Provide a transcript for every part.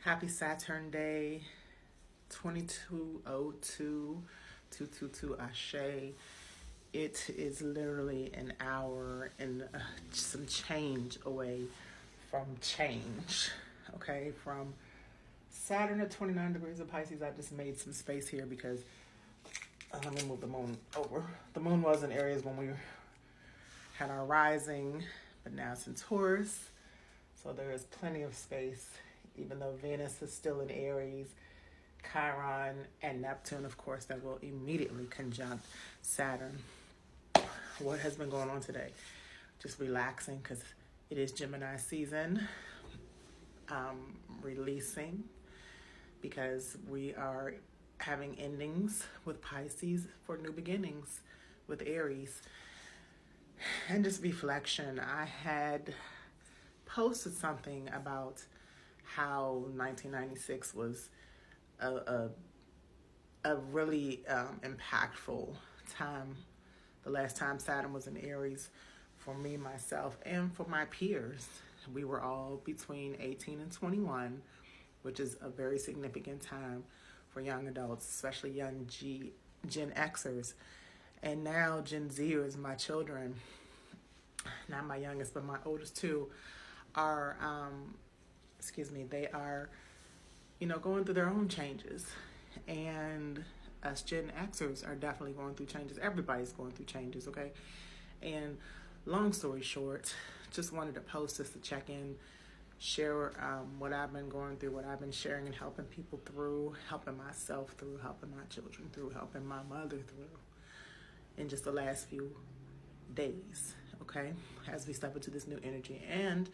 Happy Saturn Day 2202 222 Ashe. It is literally an hour and some change away from change. Okay, from Saturn at 29 degrees of Pisces. I just made some space here because let me move the moon over. The moon was in Aries when we had our rising, but now it's in Taurus. So there is plenty of space, even though Venus is still in Aries, Chiron, and Neptune, of course, that will immediately conjunct Saturn. What has been going on today? Just relaxing because it is Gemini season. Releasing because we are having endings with Pisces for new beginnings with Aries. And just reflection. I had posted something about how 1996 was a really impactful time. The last time Saturn was in Aries for me, myself, and for my peers. We were all between 18 and 21, which is a very significant time for young adults, especially young Gen Xers. And now Gen Zers, my children, not my youngest, but my oldest two, are, they are, going through their own changes. And us Gen Xers are definitely going through changes. Everybody's going through changes, okay? And long story short, just wanted to post this to check in, share what I've been going through, what I've been sharing and helping people through, helping myself through, helping my children through, helping my mother through in just the last few days, okay? As we step into this new energy. And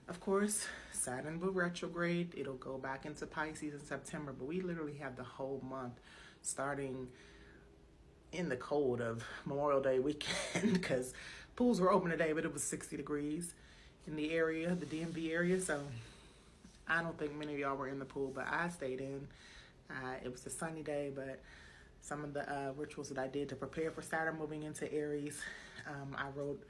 of course, Saturn will retrograde. It'll go back into Pisces in September, but we literally have the whole month starting in the cold of Memorial Day weekend because pools were open today, but it was 60 degrees in the area, the DMV area. So I don't think many of y'all were in the pool, but I stayed in. It was a sunny day, but some of the rituals that I did to prepare for Saturn moving into Aries, I wrote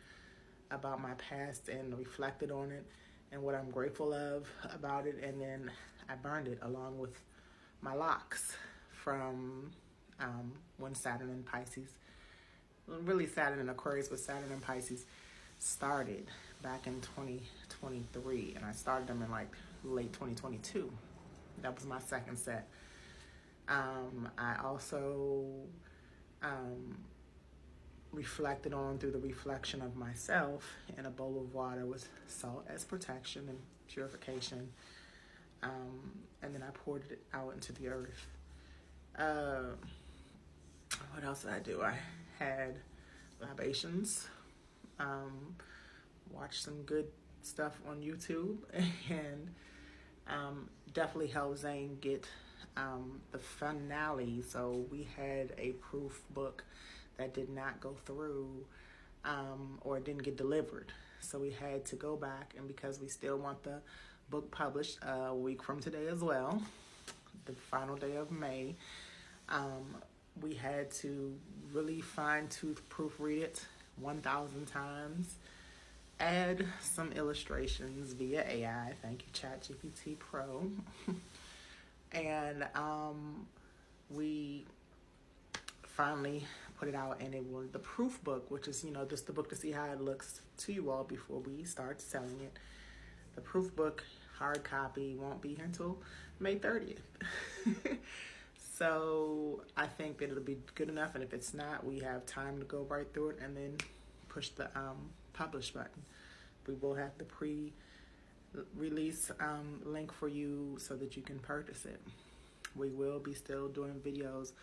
about my past and reflected on it and what I'm grateful of about it. And then I burned it along with my locks from when Saturn and Pisces, really Saturn and Aquarius, but Saturn and Pisces started back in 2023. And I started them in like late 2022. That was my second set. I also reflected on through the reflection of myself in a bowl of water with salt as protection and purification. And then I poured it out into the earth. What else did I do? I had libations, watched some good stuff on YouTube, and definitely helped Zane get the finale. So we had a proof book that did not go through or didn't get delivered. So we had to go back, and because we still want the book published a week from today as well, the final day of May, we had to really fine-tooth proofread it 1,000 times, add some illustrations via AI, thank you ChatGPT Pro, and we finally put it out, and it was the proof book, which is, just the book to see how it looks to you all before we start selling it. The proof book, hard copy, won't be here until May 30th. So I think that it'll be good enough, and if it's not, we have time to go right through it and then push the publish button. We will have the pre-release link for you so that you can purchase it. We will be still doing videos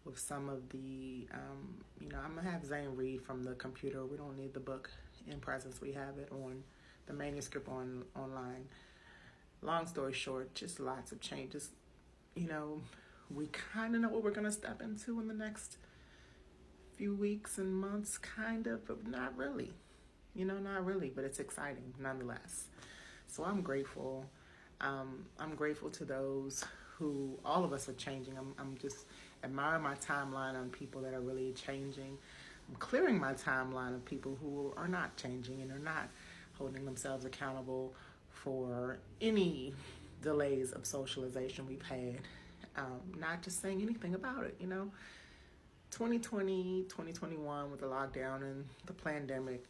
with some of the, I'm going to have Zane read from the computer. We don't need the book in presence. We have it on the manuscript online. Long story short, just lots of changes. We kind of know what we're going to step into in the next few weeks and months, kind of, but not really. Not really, but it's exciting nonetheless. So I'm grateful. I'm grateful to those who, all of us are changing. I'm just admiring my timeline on people that are really changing. I'm clearing my timeline of people who are not changing and are not holding themselves accountable for any delays of socialization we've had, not just saying anything about it, 2020, 2021 with the lockdown and the pandemic,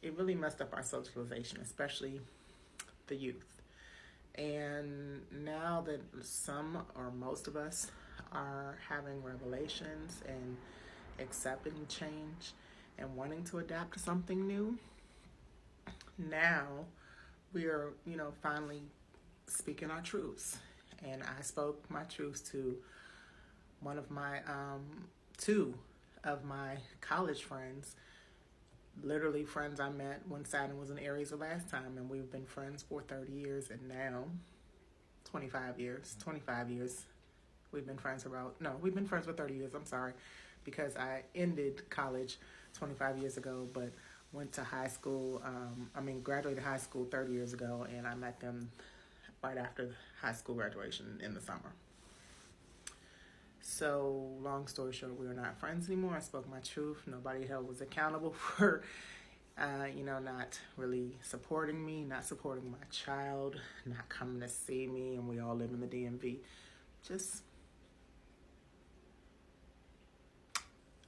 it really messed up our socialization, especially the youth. And now that some or most of us are having revelations and accepting change and wanting to adapt to something new, now we are, finally speaking our truths. And I spoke my truths to one of my, two of my college friends, literally friends I met when Saturn was in Aries the last time, and we've been friends for 30 years, and now 25 years we've been friends we've been friends for 30 years, I'm sorry, because I ended college 25 years ago, but went to high school, graduated high school 30 years ago, and I met them right after high school graduation in the summer. So, long story short, we were not friends anymore. I spoke my truth. Nobody held was accountable for, not really supporting me, not supporting my child, not coming to see me, and we all live in the DMV.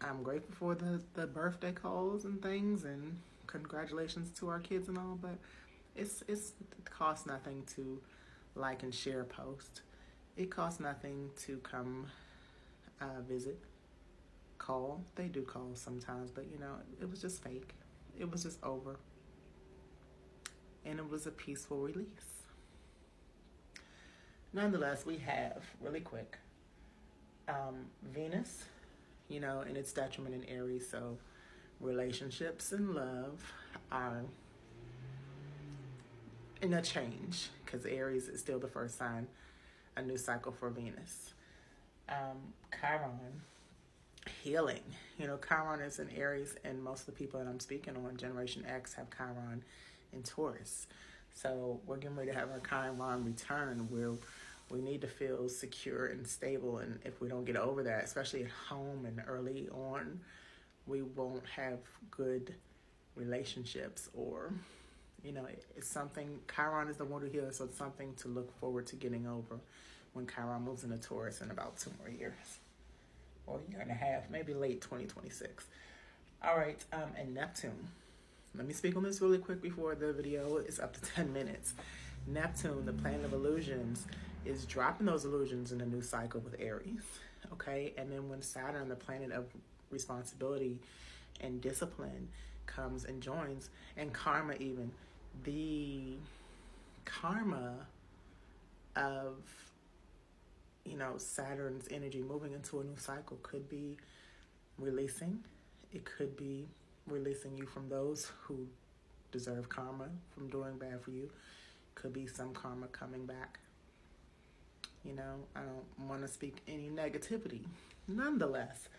I'm grateful for the birthday calls and things, and congratulations to our kids and all, but it costs nothing to like and share a post. It costs nothing to come visit, call. They do call sometimes, but it was just fake. It was just over. And it was a peaceful release. Nonetheless, we have, really quick, Venus, in its detriment in Aries, so relationships and love are in a change, because Aries is still the first sign, a new cycle for Venus. Chiron, healing. Chiron is in Aries, and most of the people that I'm speaking on, Generation X, have Chiron in Taurus. So we're getting ready to have our Chiron return, where we need to feel secure and stable, and if we don't get over that, especially at home and early on, we won't have good relationships, or it's something. Chiron is the one who heals, so it's something to look forward to getting over when Chiron moves into Taurus in about 2 more years, or a year and a half, maybe late 2026. All right, and Neptune. Let me speak on this really quick before the video is up to 10 minutes. Neptune, the planet of illusions, is dropping those illusions in a new cycle with Aries, okay? And then when Saturn, the planet of responsibility and discipline, comes and joins, and karma even, the karma of Saturn's energy moving into a new cycle could be releasing. It could be releasing you from those who deserve karma from doing bad for you. Could be some karma coming back. I don't want to speak any negativity. Nonetheless,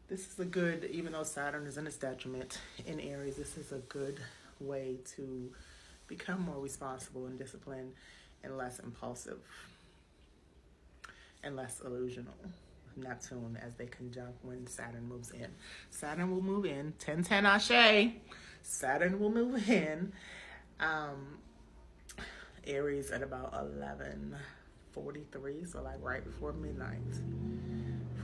this is a good, even though Saturn is in its detriment in Aries, this is a good way to become more responsible and disciplined and less impulsive and less illusional. Neptune, as they conjunct when Saturn moves in. Saturn will move in, 10-10 Ashe. Saturn will move in. Aries at about 11:43, so like right before midnight.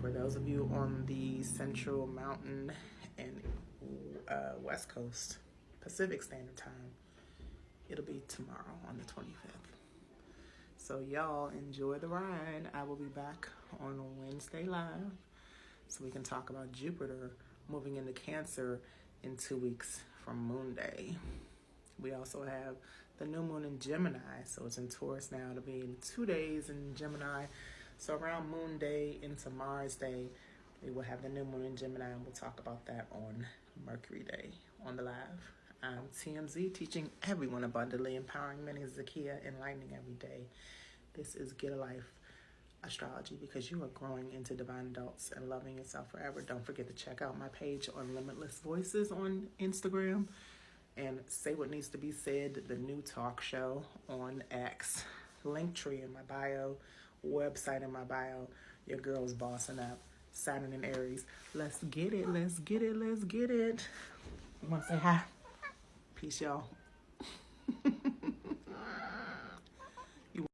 For those of you on the Central Mountain and West Coast Pacific Standard Time, it'll be tomorrow on the 25th. So y'all enjoy the ride. I will be back on Wednesday live, so we can talk about Jupiter moving into Cancer in 2 weeks from Moon Day. We also have the new moon in Gemini, so it's in Taurus now. It'll be in 2 days in Gemini. So around Moon Day into Mars Day, we will have the new moon in Gemini, and we'll talk about that on Mercury Day on the live. I'm TMZ, teaching everyone abundantly, empowering many. Zakia, enlightening every day. This is Gidalyfe Astrology, because you are growing into divine adults and loving yourself forever. Don't forget to check out my page on Limitless Voices on Instagram, and Say What Needs to Be Said, the new talk show on X. Linktree in my bio, website in my bio. Your girl's bossing up. Saturn and Aries. Let's get it, let's get it, let's get it. You want to say hi? Peace, y'all.